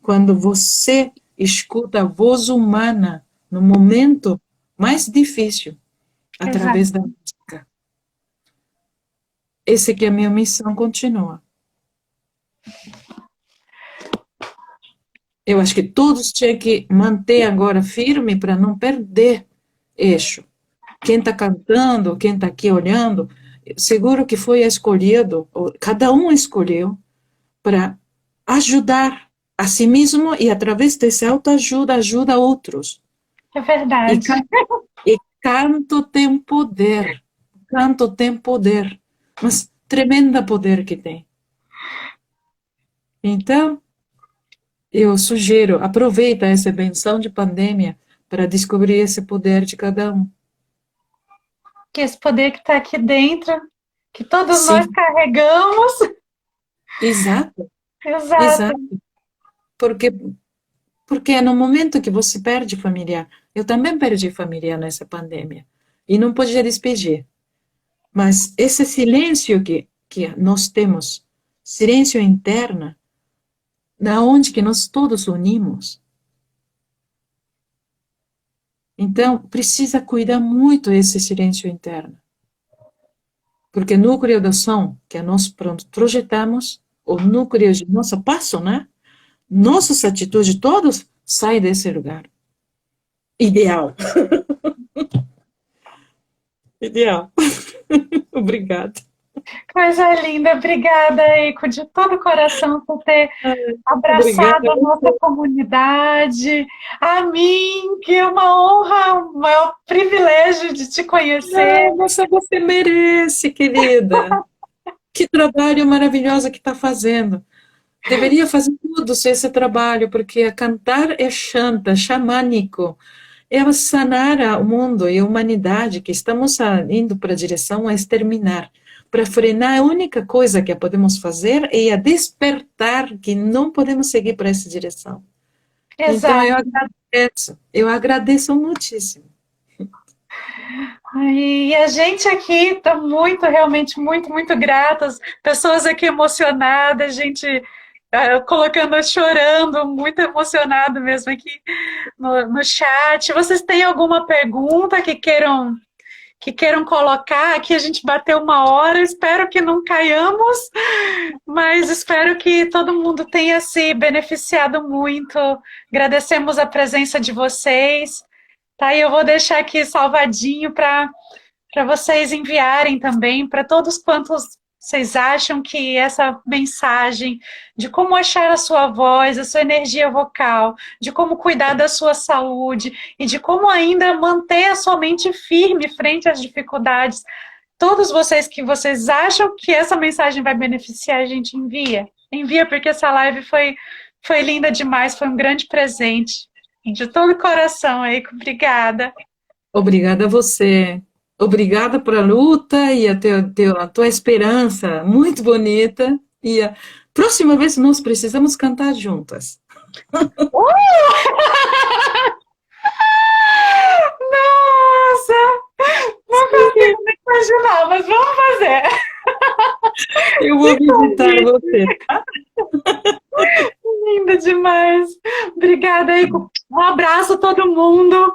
B: quando você escuta a voz humana no momento mais difícil,
A: Exato.
B: através da música. Essa que é a minha missão continua. Eu acho que todos tinham que manter agora firme para não perder eixo. Quem está cantando, quem está aqui olhando, seguro que foi escolhido, cada um escolheu, para ajudar a si mesmo e, através dessa autoajuda, ajuda outros.
A: É
B: E,
A: verdade.
B: e canto tem poder. Canto tem poder. Mas tremenda poder que tem. Então, eu sugiro, aproveita essa benção de pandemia para descobrir esse poder de cada um.
A: Que esse poder que está aqui dentro, que todos nós
B: Sim,
A: carregamos.
B: exato,
A: Exato.
B: exato. Porque, porque é no momento que você perde familiar. Eu também perdi familiar nessa pandemia. E não podia despedir. Mas esse silêncio que nós temos, silêncio interno, na onde que nós todos unimos. Então, precisa cuidar muito esse silêncio interno. Porque o núcleo do som que nós projetamos, o núcleo de nosso passo, né? Nossas atitudes, todos, saem desse lugar. Ideal. Ideal. Obrigada.
A: Coisa linda. Obrigada, Eiko, de todo o coração por ter
B: Obrigada
A: abraçado
B: a
A: a nossa
B: você.
A: comunidade. A mim, que é uma honra, um maior privilégio de te conhecer.
B: Não, você merece, querida. Que trabalho maravilhoso que está fazendo. Deveria fazer tudo esse trabalho, porque cantar é chanta, xamânico. É sanar o mundo e a humanidade, que estamos indo para a direção a exterminar. Para frenar, a única coisa que podemos fazer é a despertar que não podemos seguir para essa direção. Então,
A: Exato.
B: eu agradeço muitíssimo.
A: E a gente aqui está muito, realmente muito, muito gratas. Pessoas aqui emocionadas, gente colocando, chorando, muito emocionado mesmo aqui no chat. Vocês têm alguma pergunta que queiram colocar? Aqui a gente bateu 1 hora, espero que não caiamos, mas espero que todo mundo tenha se beneficiado muito. Agradecemos a presença de vocês. Tá, e eu vou deixar aqui salvadinho para vocês enviarem também para todos quantos vocês acham que essa mensagem de como achar a sua voz, a sua energia vocal, de como cuidar da sua saúde e de como ainda manter a sua mente firme frente às dificuldades, todos vocês que vocês acham que essa mensagem vai beneficiar, a gente envia. Envia, porque essa live foi linda demais, foi um grande presente. De todo o coração, Eiko, obrigada.
B: Obrigada a você. Obrigada por a luta e a tua esperança, muito bonita. E a próxima vez nós precisamos cantar juntas.
A: Nossa! Não consigo nem imaginar, mas vamos fazer.
B: Eu vou
A: Que
B: visitar
A: convite,
B: você.
A: linda demais. Obrigada, Eiko. Um abraço a todo mundo.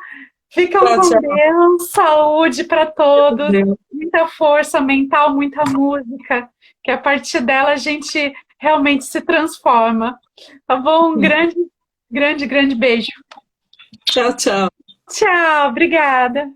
A: Ficam
B: Tchau,
A: com
B: tchau.
A: Deus. Saúde para todos.
B: Deus.
A: Muita força mental, muita música. Que a partir dela a gente realmente se transforma. Tá bom? Um grande, grande, grande beijo.
B: Tchau, tchau.
A: Tchau, obrigada.